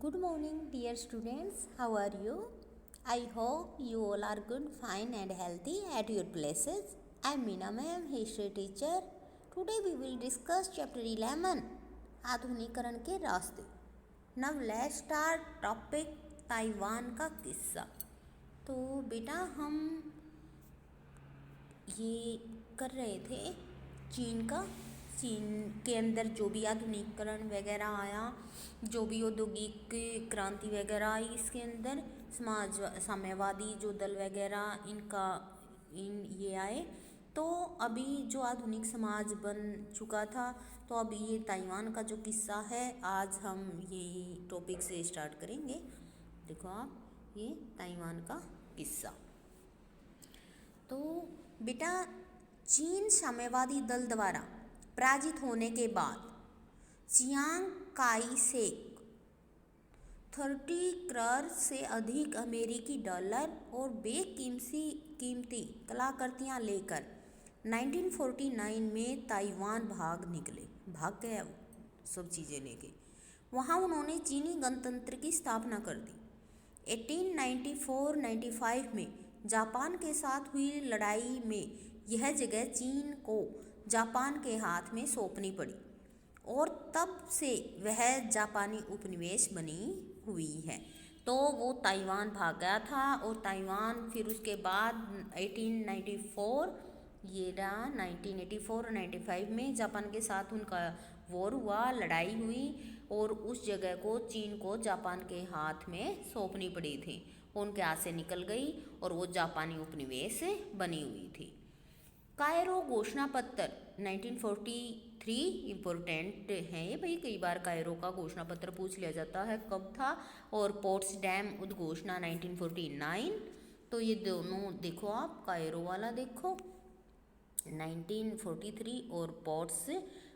Good morning, dear students. How are you? I hope you all are good, fine, and healthy at your places. I'm Meena ma'am, history teacher. Today we will discuss chapter 11, आधुनिकरण के रास्ते. Now let's start topic Taiwan का किस्सा. तो बेटा हम ये कर रहे थे चीन के अंदर जो भी आधुनिकीकरण वगैरह आया, जो भी औद्योगिक क्रांति वगैरह आई, इसके अंदर साम्यवादी जो दल वगैरह ये आए. तो अभी जो आधुनिक समाज बन चुका था, तो अब ये ताइवान का जो किस्सा है आज हम यही टॉपिक से स्टार्ट करेंगे. देखो आप, ये ताइवान का किस्सा. तो बेटा चीन साम्यवादी दल द्वारा पराजित होने के बाद चियांग काई शेक 30 करोड़ से अधिक अमेरिकी डॉलर और बेकीमती कलाकृतियाँ लेकर 1949 में ताइवान भाग गया वो सब चीज़ें लेके. वहाँ उन्होंने चीनी गणतंत्र की स्थापना कर दी. 1894-95 में जापान के साथ हुई लड़ाई में यह जगह चीन को जापान के हाथ में सौंपनी पड़ी और तब से वह जापानी उपनिवेश बनी हुई है. तो वो ताइवान भाग गया था और ताइवान फिर उसके बाद 1984-95 में जापान के साथ उनका वॉर हुआ, लड़ाई हुई और उस जगह को चीन को जापान के हाथ में सौंपनी पड़ी थी. उनके हाथ से निकल गई और वो जापानी उपनिवेश बनी हुई थी. कायरो घोषणा पत्र 1943 इम्पोर्टेंट है ये भाई, कई बार कायरो का घोषणा पत्र पूछ लिया जाता है कब था. और पोट्सडैम उद्घोषणा 1949. तो ये दोनों देखो आप, कायरो वाला देखो 1943 और पोट्स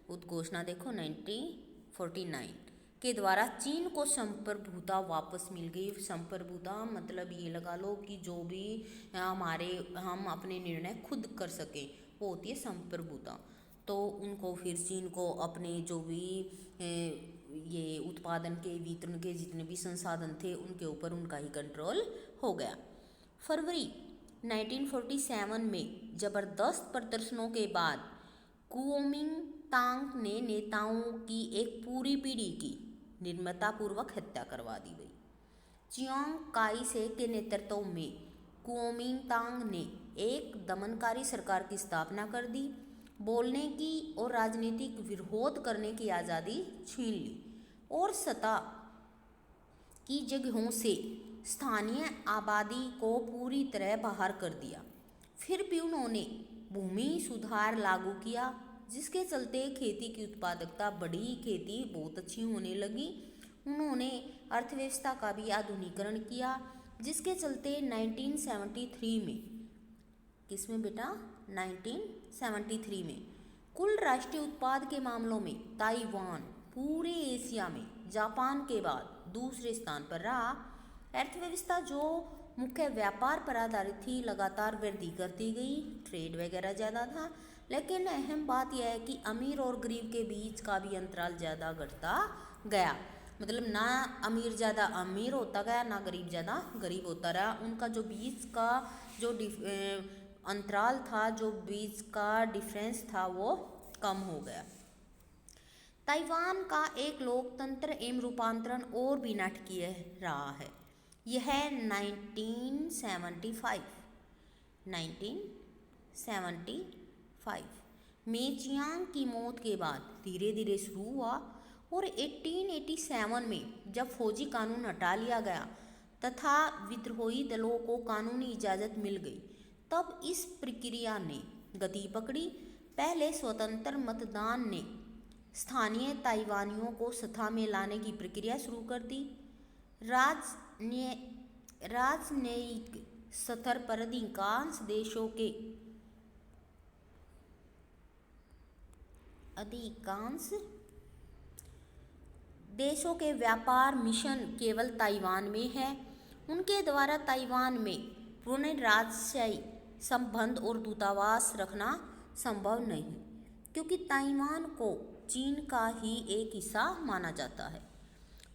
उद्घोषणा देखो 1949 के द्वारा चीन को संप्रभुता वापस मिल गई. संप्रभुता मतलब ये लगा लो कि जो भी हम अपने निर्णय खुद कर सकें, वो होती है संप्रभुता. तो उनको फिर चीन को अपने जो भी ये उत्पादन के वितरण के जितने भी संसाधन थे उनके ऊपर उनका ही कंट्रोल हो गया. फरवरी 1947 में जबरदस्त प्रदर्शनों के बाद कुओमिंगतांग ने नेताओं की एक पूरी पीढ़ी की निर्मतापूर्वक हत्या करवा दी गई. चियांग काई शेक के नेतृत्व में कुओमिंगतांग ने एक दमनकारी सरकार की स्थापना कर दी. बोलने की और राजनीतिक विरोध करने की आज़ादी छीन ली और सत्ता की जगहों से स्थानीय आबादी को पूरी तरह बाहर कर दिया. फिर भी उन्होंने भूमि सुधार लागू किया, जिसके चलते खेती की उत्पादकता बढ़ी, खेती बहुत अच्छी होने लगी. उन्होंने अर्थव्यवस्था का भी आधुनिकीकरण किया, जिसके चलते 1973 में, किसमें बेटा 1973 में कुल राष्ट्रीय उत्पाद के मामलों में ताइवान पूरे एशिया में जापान के बाद दूसरे स्थान पर रहा. अर्थव्यवस्था जो मुख्य व्यापार पर आधारित थी लगातार वृद्धि करती गई, ट्रेड वगैरह ज़्यादा था. लेकिन अहम बात यह है कि अमीर और गरीब के बीच का भी अंतराल ज़्यादा घटता गया. मतलब ना अमीर ज़्यादा अमीर होता गया, ना गरीब ज़्यादा गरीब होता रहा. उनका जो बीच का जो अंतराल था, जो बीच का डिफरेंस था, वो कम हो गया. ताइवान का एक लोकतंत्र एवं रूपांतरण और भी नाटकीय रहा है. यह 1975 में चियांग की मौत के बाद धीरे धीरे शुरू हुआ और 1887 में जब फौजी कानून हटा लिया गया तथा विद्रोही दलों को कानूनी इजाज़त मिल गई, तब इस प्रक्रिया ने गति पकड़ी. पहले स्वतंत्र मतदान ने स्थानीय ताइवानियों को सत्ता में लाने की प्रक्रिया शुरू कर दी. राजनयिक स्तर पर अधिकांश देशों के व्यापार मिशन केवल ताइवान में है. उनके द्वारा ताइवान में पूर्ण राजशाही संबंध और दूतावास रखना संभव नहीं, क्योंकि ताइवान को चीन का ही एक हिस्सा माना जाता है.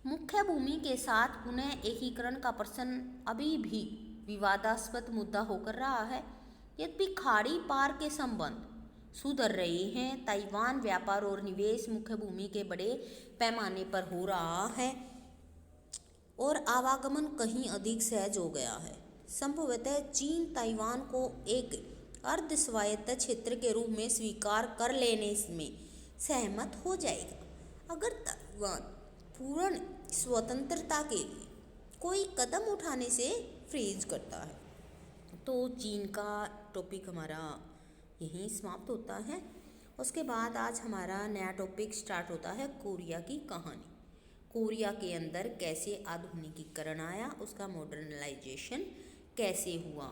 मुख्य भूमि के साथ पुनः एकीकरण का प्रश्न अभी भी विवादास्पद मुद्दा होकर रहा है। यद्यपि खाड़ी पार के संबंध सुधर रहे हैं, ताइवान व्यापार और निवेश मुख्य भूमि के बड़े पैमाने पर हो रहा है और आवागमन कहीं अधिक सहज हो गया है। संभवतः चीन ताइवान को एक अर्ध स्वायत्त क्षेत्र के रूप में स्वीकार कर लेने में सहमत हो जाएगा अगर ताइवान पूर्ण स्वतंत्रता के लिए कोई कदम उठाने से फ्रीज करता है। तो चीन का टॉपिक हमारा यहीं समाप्त होता है। उसके बाद आज हमारा नया टॉपिक स्टार्ट होता है कोरिया की कहानी। कोरिया के अंदर कैसे आधुनिकीकरण आया, उसका मॉडर्नलाइजेशन कैसे हुआ,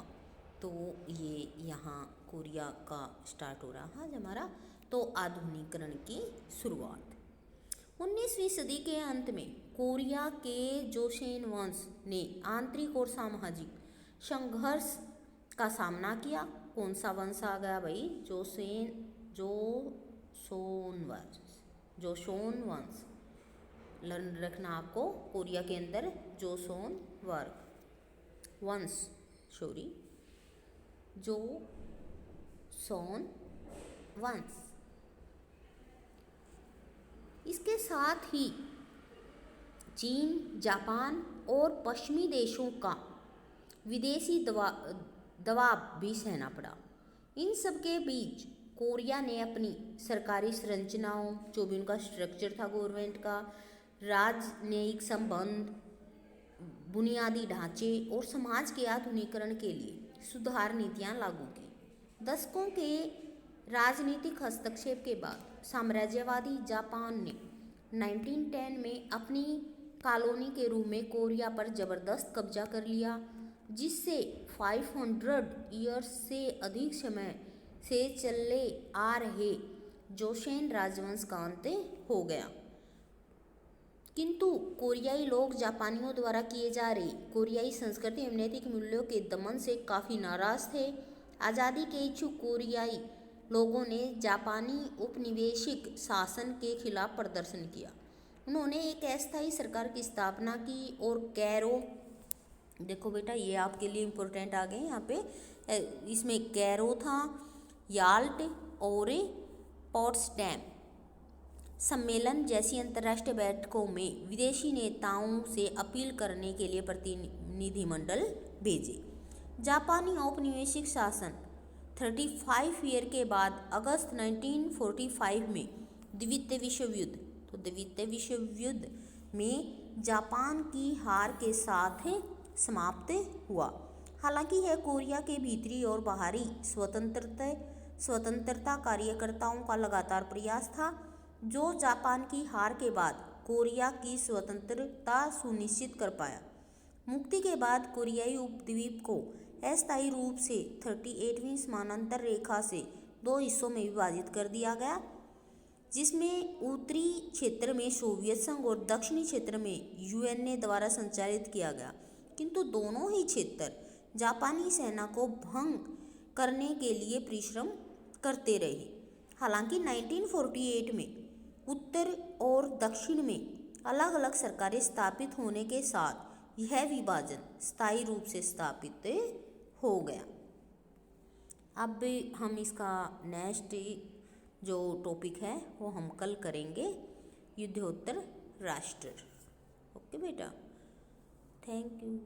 तो ये यहाँ कोरिया का स्टार्ट हो रहा है हमारा। तो आधुनिकीकरण की शुरुआत 19वीं सदी के अंत में कोरिया के जोसेन वंश ने आंतरिक और सामाजिक संघर्ष का सामना किया। कौन सा वंश आ गया भाई? जोसोन वंश लर्न रखना आपको। कोरिया के अंदर जोसोन वंश। इसके साथ ही चीन, जापान और पश्चिमी देशों का विदेशी दबाव भी सहना पड़ा। इन सब के बीच कोरिया ने अपनी सरकारी संरचनाओं, जो भी उनका स्ट्रक्चर था गवर्नमेंट का, राजनयिक संबंध, बुनियादी ढांचे और समाज के आधुनिकीकरण के लिए सुधार नीतियां लागू की। दशकों के राजनीतिक हस्तक्षेप के बाद साम्राज्यवादी जापान ने 1910 में अपनी कॉलोनी के रूप में कोरिया पर जबरदस्त कब्जा कर लिया, जिससे 500 ईयर्स से अधिक समय से चले आ रहे जोसेन राजवंश का अंत हो गया। किंतु कोरियाई लोग जापानियों द्वारा किए जा रहे कोरियाई संस्कृति एवं नैतिक मूल्यों के दमन से काफ़ी नाराज थे। आज़ादी के इच्छुक कोरियाई लोगों ने जापानी उपनिवेशिक शासन के खिलाफ प्रदर्शन किया। उन्होंने एक अस्थायी सरकार की स्थापना की और कैरो, देखो बेटा ये आपके लिए इम्पोर्टेंट आ गए यहाँ पे, इसमें कैरो था, याल्ट और पोट्सडैम सम्मेलन जैसी अंतर्राष्ट्रीय बैठकों में विदेशी नेताओं से अपील करने के लिए प्रतिनिधिमंडल भेजे। जापानी औपनिवेशिक शासन 35 ईयर के बाद अगस्त 1945 में द्वितीय विश्व युद्ध, तो द्वितीय विश्व युद्ध में जापान की हार के साथ समाप्त हुआ। हालांकि यह कोरिया के भीतरी और बाहरी स्वतंत्रता कार्यकर्ताओं का लगातार प्रयास था, जो जापान की हार के बाद कोरिया की स्वतंत्रता सुनिश्चित कर पाया। मुक्ति के बाद कोरियाई उपद्वीप को अस्थायी रूप से 38वीं समानांतर रेखा से 2 हिस्सों में विभाजित कर दिया गया, जिसमें उत्तरी क्षेत्र में सोवियत संघ और दक्षिणी क्षेत्र में यूएनए द्वारा संचालित किया गया। किंतु दोनों ही क्षेत्र जापानी सेना को भंग करने के लिए परिश्रम करते रहे। हालांकि 1948 में उत्तर और दक्षिण में अलग अलग सरकारें स्थापित होने के साथ यह विभाजन स्थायी रूप से स्थापित हो गया। अब हम इसका नेक्स्ट जो टॉपिक है वो हम कल करेंगे, युद्धोत्तर राष्ट्र। ओके बेटा, थैंक यू।